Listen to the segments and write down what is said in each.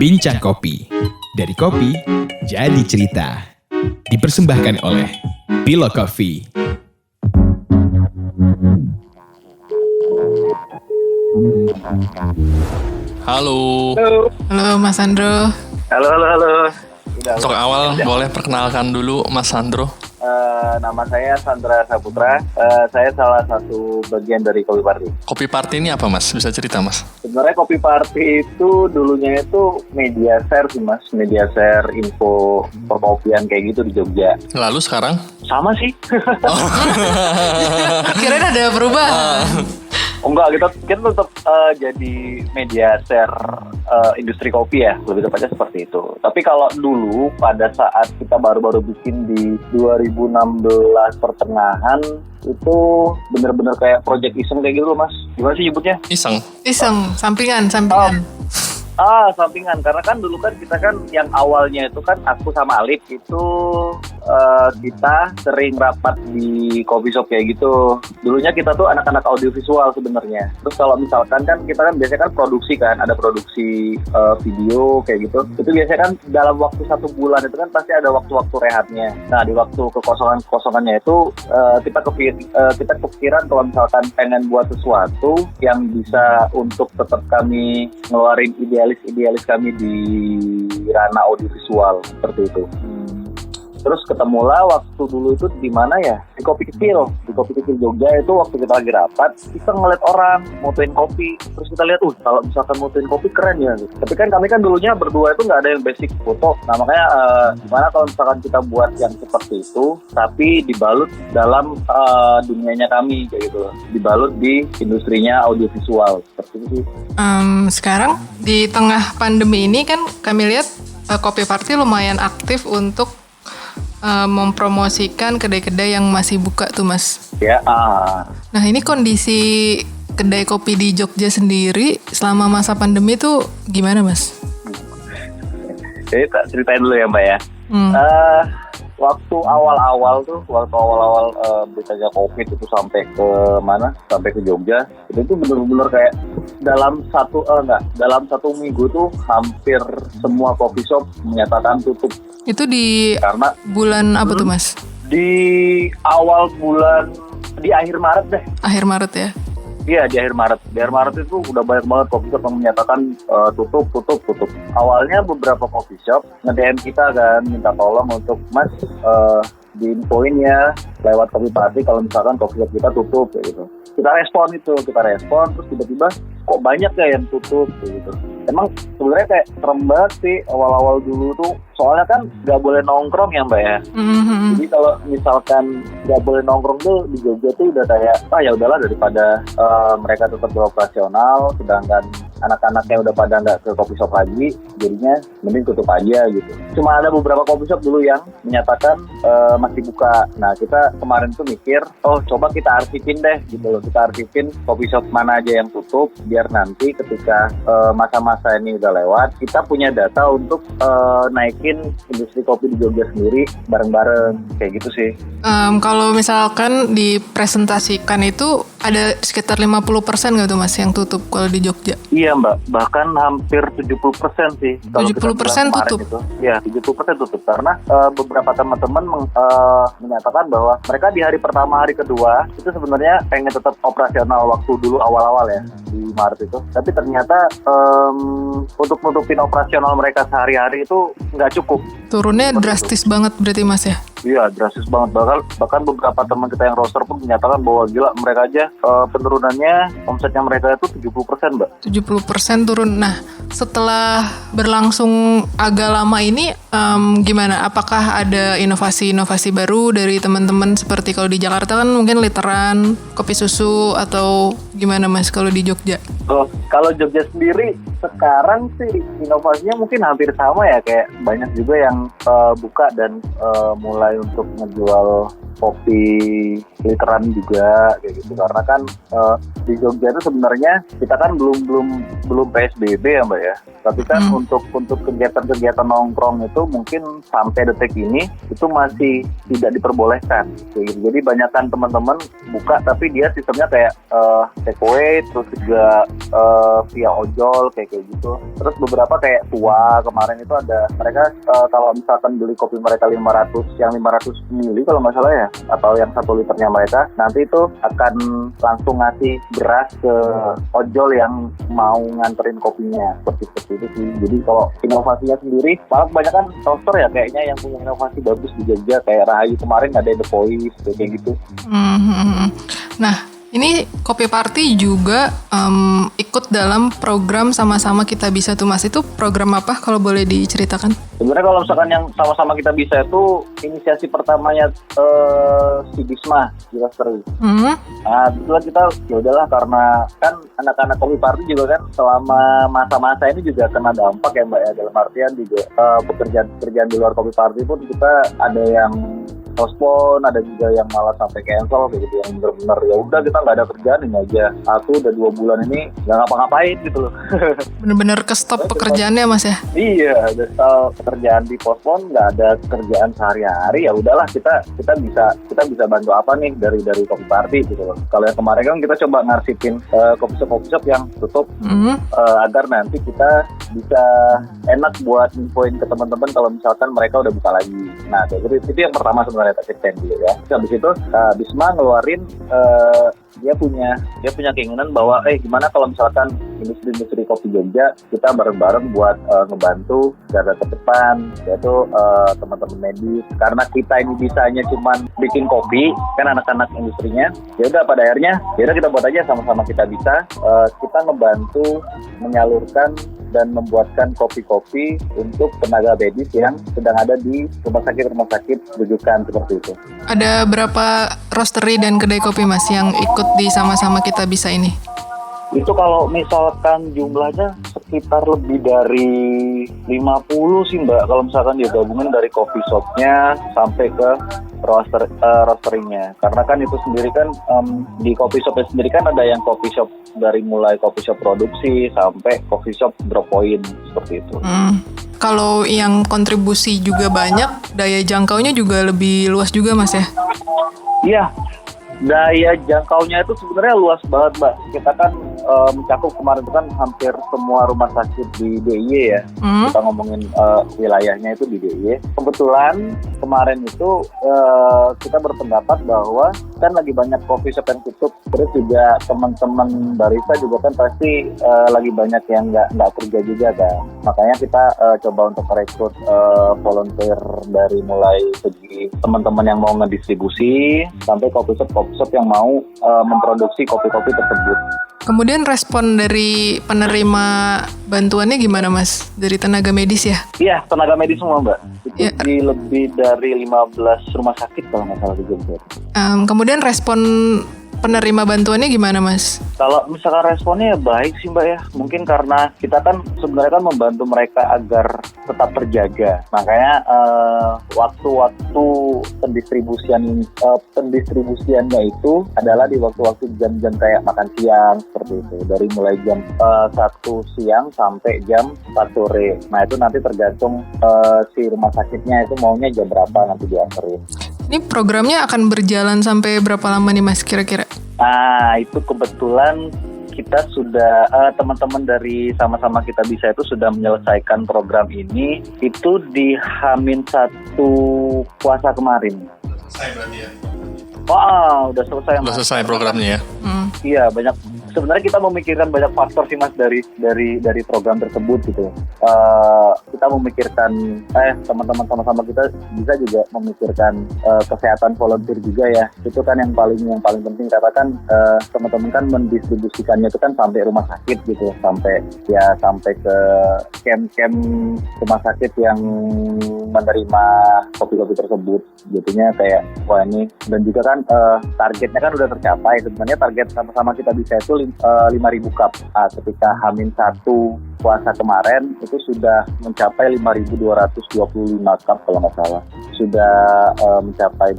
Bincang Kopi. Dari kopi, jadi cerita. Dipersembahkan oleh Bilo Coffee. Halo. Halo Mas Sandro. Halo. Untuk awal boleh perkenalkan dulu Mas Sandro. Nama saya Sandra Saputra. Saya salah satu bagian dari Kopi Party. Kopi Party ini apa Mas? Bisa cerita Mas? Sebenarnya Kopi Party itu dulunya itu media share sih Mas. Media share info perkopian kayak gitu di Jogja. Lalu sekarang? Sama sih. Kirain ada perubahan. Enggak, kita tetap jadi media share industri kopi ya, lebih tepatnya seperti itu. Tapi kalau dulu pada saat kita baru-baru bikin di 2016 pertengahan, itu bener-bener kayak project iseng kayak gitu loh Mas. Gimana sih nyebutnya? Iseng, sampingan. Sampingan, karena kan dulu kan kita kan yang awalnya itu kan aku sama Alif itu kita sering rapat di coffee shop kayak gitu. Dulunya kita tuh anak-anak audiovisual sebenarnya. Terus kalau misalkan kan kita kan biasanya kan produksi kan, ada produksi video kayak gitu. Itu biasanya kan dalam waktu 1 bulan itu kan pasti ada waktu-waktu rehatnya. Nah di waktu kekosongannya itu kita kepikiran kalau misalkan pengen buat sesuatu yang bisa untuk tetap kami ngeluarin idealis kami di ranah audiovisual seperti itu. Terus ketemulah waktu dulu itu di mana ya? Di Kopi Kecil Jogja itu waktu kita lagi rapat, kita ngeliat orang motoin kopi. Terus kita lihat, kalau misalkan motoin kopi keren ya. Gitu. Tapi kan kami kan dulunya berdua itu nggak ada yang basic foto. Nah makanya gimana kalau misalkan kita buat yang seperti itu, tapi dibalut dalam dunianya kami kayak gitu. Dibalut di industrinya audiovisual seperti itu sih. Sekarang di tengah pandemi ini kan kami lihat Kopi Party lumayan aktif untuk mempromosikan kedai-kedai yang masih buka tuh Mas. Ya. Nah ini kondisi kedai kopi di Jogja sendiri selama masa pandemi tuh gimana Mas? Jadi tak ceritain dulu ya Mbak ya. Waktu awal-awal beritanya COVID itu sampai ke Jogja, itu benar-benar kayak dalam satu minggu tuh hampir semua coffee shop menyatakan tutup. Itu di karena bulan apa tuh Mas? Di awal bulan, di akhir Maret deh. Akhir Maret ya? Iya, di akhir Maret. Di akhir Maret itu udah banyak banget coffee shop yang menyatakan tutup. Awalnya beberapa coffee shop nge-DM kita kan, minta tolong untuk Mas diinfoin ya lewat Kopi Party kalau misalkan coffee shop kita tutup kayak gitu. Kita respon, terus tiba-tiba kok banyak ya yang tutup kayak gitu. Emang sebenarnya kayak serem banget sih awal-awal dulu tuh, soalnya kan nggak boleh nongkrong ya Mbak ya. Jadi kalau misalkan nggak boleh nongkrong tuh di Jogja tuh udah kayak ya udahlah daripada mereka tetap beroperasional, sedangkan anak-anaknya udah pada nggak ke coffee shop lagi, jadinya mending tutup aja gitu. Cuma ada beberapa coffee shop dulu yang menyatakan masih buka. Nah kita kemarin tuh mikir, coba kita arsipin deh gitu loh. Kita arsipin coffee shop mana aja yang tutup, biar nanti ketika masa-masa ini udah lewat, kita punya data untuk naikin industri kopi di Jogja sendiri bareng-bareng kayak gitu sih. Kalau misalkan dipresentasikan itu ada sekitar 50% nggak tuh Mas yang tutup kalau di Jogja? Iya Mbak, bahkan hampir 70% sih. 70% tutup? Iya, 70% tutup karena beberapa teman-teman menyatakan bahwa mereka di hari pertama, hari kedua itu sebenarnya pengen tetap operasional waktu dulu awal-awal ya di Maret itu. Tapi ternyata untuk nutupin operasional mereka sehari-hari itu nggak cukup. Turunnya drastis banget berarti Mas ya? Iya, drastis banget. Bahkan beberapa teman kita yang roster pun menyatakan bahwa gila mereka aja penurunannya, omsetnya mereka itu 70% Mbak. 70% turun. Nah, setelah berlangsung agak lama ini gimana? Apakah ada inovasi-inovasi baru dari teman-teman seperti kalau di Jakarta kan mungkin literan, kopi susu atau gimana Mas kalau di Jogja? Kalau Jogja sendiri sekarang sih inovasinya mungkin hampir sama ya, kayak banyak juga yang buka dan mulai untuk ngejual kopi literan juga kayak gitu, karena kan di Jogja itu sebenarnya kita kan belum PSBB ya Mbak ya, tapi kan untuk kegiatan-kegiatan nongkrong itu mungkin sampai detik ini itu masih tidak diperbolehkan kayak gitu. Jadi banyakkan teman-teman buka tapi dia sistemnya kayak takeaway, terus juga via ojol kayak kayak gitu. Terus beberapa kayak Tua kemarin itu ada mereka kalau misalkan beli kopi mereka 500 mili kalau nggak salah ya, atau yang 1 liternya mereka, nanti itu akan langsung ngasih beras ke ojol yang mau nganterin kopinya seperti itu sih. Jadi kalau inovasinya sendiri malah kebanyakan roaster ya kayaknya yang punya inovasi bagus di Jogja, kayak Rahayu kemarin ada The Voice kayak gitu. Nah, ini Kopi Party juga ikut dalam program Sama-Sama Kita Bisa tuh Mas. Itu program apa kalau boleh diceritakan? Sebenarnya kalau misalkan yang Sama-Sama Kita Bisa itu inisiasi pertamanya si Bisma di Roastery. Nah, itulah kita ya udahlah, karena kan anak-anak Kopi Party juga kan selama masa-masa ini juga kena dampak ya Mbak ya, dalam artian juga pekerjaan di luar Kopi Party pun kita ada yang postpone, ada juga yang malah sampai cancel kayak gitu, yang benar-benar ya udah kita nggak ada kerjaan ini aja. Aku udah 2 bulan ini nggak ngapa-ngapain gitu loh. Bener-bener ke stop pekerjaannya Mas ya? Iya, udah pekerjaan di postpone, nggak ada kerjaan sehari-hari, ya udahlah kita bisa bantu apa nih dari Kopi Party gitu loh. Kalau yang kemarin kan kita coba ngarsipin coffee shop yang tutup agar nanti kita bisa enak buat infoin ke teman-teman kalau misalkan mereka udah buka lagi. Nah, jadi itu yang pertama sebenarnya tak dulu ya. Terus habis itu Bisma ngeluarin dia punya keinginan bahwa gimana kalau misalkan industri kopi Jogja kita bareng-bareng buat ngebantu garda terdepan, yaitu teman-teman medis. Karena kita ini bisanya cuman bikin kopi kan anak-anak industrinya, ya udah pada akhirnya ya udah kita buat aja Sama-Sama Kita Bisa. Kita ngebantu menyalurkan dan membuatkan kopi-kopi untuk tenaga medis yang sedang ada di rumah sakit rujukan seperti itu. Ada berapa roastery dan kedai kopi Mas yang ikut di Sama-Sama Kita Bisa ini? Itu kalau misalkan jumlahnya sekitar lebih dari 50 sih Mbak, kalau misalkan dia gabungin dari coffee shopnya sampai ke roastery-nya. Karena kan itu sendiri kan di coffee shopnya sendiri kan ada yang coffee shop dari mulai coffee shop produksi sampai coffee shop drop point seperti itu. Kalau yang kontribusi juga banyak, daya jangkaunya juga lebih luas juga Mas ya? Iya, daya jangkaunya itu sebenarnya luas banget Mbak. Kita kan mencakup kemarin itu kan hampir semua rumah sakit di DIY ya. Kita ngomongin wilayahnya itu di DIY. Kebetulan kemarin itu kita berpendapat bahwa kan lagi banyak coffee shop yang tutup. Terus juga teman-teman barista juga kan pasti lagi banyak yang nggak kerja juga kan. Makanya kita coba untuk merekrut volunteer dari mulai segi teman-teman yang mau ngedistribusi sampai coffee shop yang mau memproduksi kopi-kopi tersebut. Kemudian respon dari penerima bantuannya gimana Mas? Dari tenaga medis ya? Iya, tenaga medis semua Mbak. Itu Ya. di lebih dari 15 rumah sakit kalau nggak salah di Jogja. Kemudian respon penerima bantuannya gimana Mas? Kalau misalkan responnya ya baik sih Mbak ya. Mungkin karena kita kan sebenarnya kan membantu mereka agar tetap terjaga. Makanya waktu-waktu pendistribusiannya itu adalah di waktu-waktu jam-jam kayak makan siang seperti itu. Dari mulai jam 1 siang sampai jam 4 sore. Nah itu nanti tergantung si rumah sakitnya itu maunya jam berapa nanti dianterin. Ini programnya akan berjalan sampai berapa lama nih Mas kira-kira? Nah, itu kebetulan kita sudah, teman-teman dari Sama-Sama Kita Bisa itu sudah menyelesaikan program ini, itu di H-1 puasa kemarin. Selesai berarti ya? Wah, udah selesai Mas. Udah selesai programnya ya? Iya, banyak. Sebenarnya kita memikirkan banyak faktor sih Mas dari program tersebut gitu. Kita memikirkan teman-teman Sama-Sama Kita Bisa juga memikirkan kesehatan volunteer juga ya. Itu kan yang paling penting karena kan teman-teman kan mendistribusikannya itu kan sampai rumah sakit gitu, sampai ke camp-camp rumah sakit yang menerima kopi-kopi tersebut. Jadinya kayak wah ini, dan juga kan targetnya kan udah tercapai. Sebenarnya target Sama-Sama Kita Bisa itu 5.000 cup. Ketika H-1 puasa kemarin itu sudah mencapai 5.225 cup kalau nggak salah. Sudah mencapai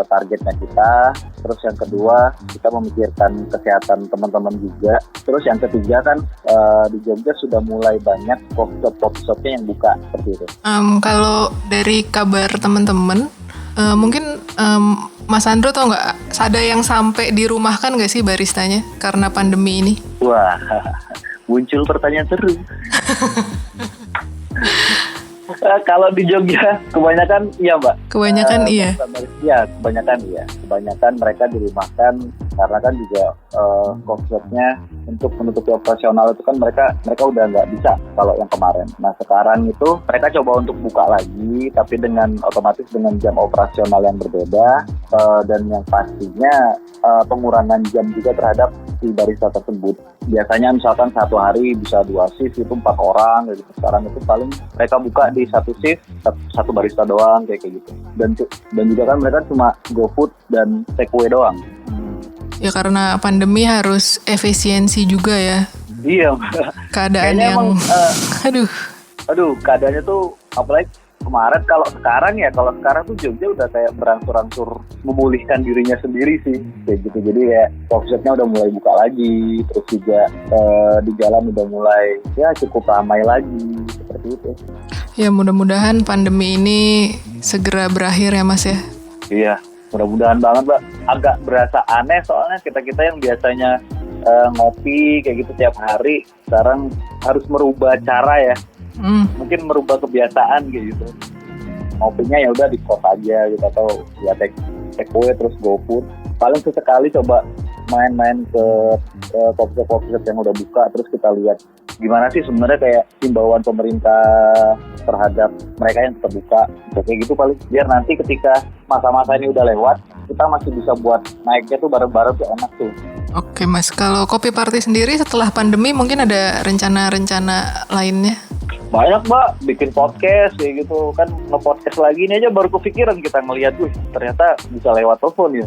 targetnya kita. Terus yang kedua kita memikirkan kesehatan teman-teman juga. Terus yang ketiga kan di Jogja sudah mulai banyak coffee shop-nya yang buka seperti itu. Kalau dari kabar teman-teman, mungkin Mas Andro tau nggak, ada yang sampai dirumahkan nggak sih baristanya karena pandemi ini? Wah, muncul pertanyaan seru. Kalau di Jogja kebanyakan iya Mbak. Kebanyakan iya. Iya, kebanyakan mereka dirumahkan karena kan juga coffee shopnya untuk menutupi operasional itu kan mereka udah nggak bisa kalau yang kemarin. Nah sekarang itu mereka coba untuk buka lagi tapi dengan otomatis dengan jam operasional yang berbeda dan yang pastinya pengurangan jam juga terhadap si barista tersebut. Biasanya misalkan satu hari bisa 2 shift itu 4 orang gitu. Sekarang itu paling mereka buka di satu shift satu barista doang kayak gitu. Dan juga kan mereka cuma GoFood dan takeaway doang. Ya karena pandemi harus efisiensi juga ya. Iya. Keadaan kayaknya yang emang, aduh keadaannya tuh apalagi kemarin kalau sekarang tuh Jogja udah kayak berangsur-angsur memulihkan dirinya sendiri sih kayak gitu. Jadi ya coffee shopnya udah mulai buka lagi, terus juga di jalan udah mulai ya cukup ramai lagi seperti itu. ya mudah-mudahan pandemi ini segera berakhir ya Mas ya. Iya, mudah-mudahan banget Mbak. Agak berasa aneh soalnya kita yang biasanya ngopi kayak gitu tiap hari sekarang harus merubah cara ya. Mungkin merubah kebiasaan gitu. Ngopinya ya udah di kos aja gitu atau ya takeaway terus GoFood. Paling sesekali coba main-main ke coffee shop yang udah buka terus kita lihat gimana sih sebenarnya kayak himbauan pemerintah terhadap mereka yang tetap buka. Kayak gitu paling biar nanti ketika masa-masa ini udah lewat kita masih bisa buat naiknya tuh bareng-bareng tuh enak tuh. Oke Mas, kalau Kopi Party sendiri setelah pandemi mungkin ada rencana-rencana lainnya? Banyak Mbak, bikin podcast kayak gitu kan, nge-podcast lagi ini aja baru kepikiran kita ngelihat, ternyata bisa lewat telepon ya.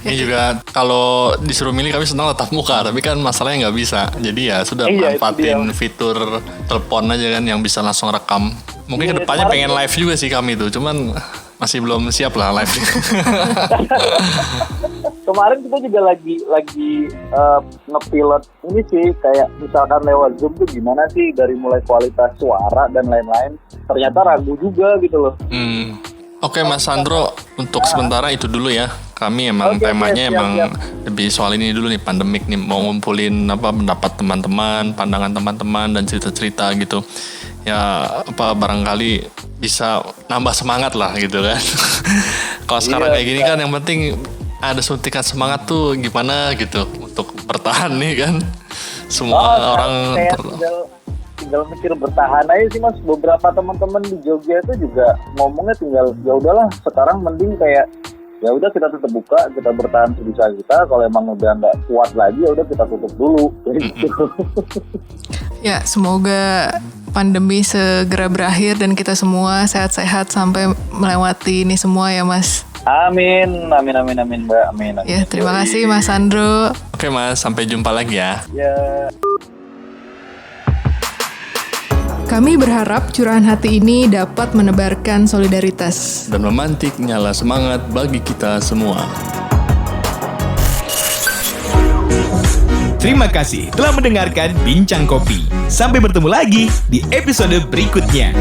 Ini juga kalau disuruh milih kami senang tatap muka, tapi kan masalahnya nggak bisa. Jadi ya sudah manfaatin fitur telepon aja kan yang bisa langsung rekam. Mungkin kedepannya pengen live juga sih kami tuh, cuman masih belum siap lah live. Kemarin kita juga lagi ngepilot ini sih, kayak misalkan lewat Zoom tuh gimana sih dari mulai kualitas suara dan lain-lain. Ternyata ragu juga gitu loh. Oke Mas Sandro, untuk sementara itu dulu ya. Kami emang temanya siap. Lebih soal ini dulu nih, pandemik nih, mau ngumpulin pendapat teman-teman, pandangan teman-teman dan cerita-cerita gitu. Ya barangkali bisa nambah semangat lah gitu kan. Kalau sekarang kayak gini kan yang penting ada suntikan semangat tuh gimana gitu untuk bertahan nih kan. Semua orang tinggal mikir bertahan aja sih Mas. Beberapa teman-teman di Jogja itu juga ngomongnya tinggal ya udahlah sekarang mending kayak ya udah kita tetap buka, kita bertahan sebisa kita. Kalau emang udah nggak kuat lagi ya udah kita tutup dulu. Ya semoga pandemi segera berakhir dan kita semua sehat-sehat sampai melewati ini semua ya Mas. Amin Mbak, amin. Ya terima kasih Mas Sandro. Oke Mas, sampai jumpa lagi ya. Ya. Kami berharap curahan hati ini dapat menebarkan solidaritas dan memantik nyala semangat bagi kita semua. Terima kasih telah mendengarkan Bincang Kopi. Sampai bertemu lagi di episode berikutnya.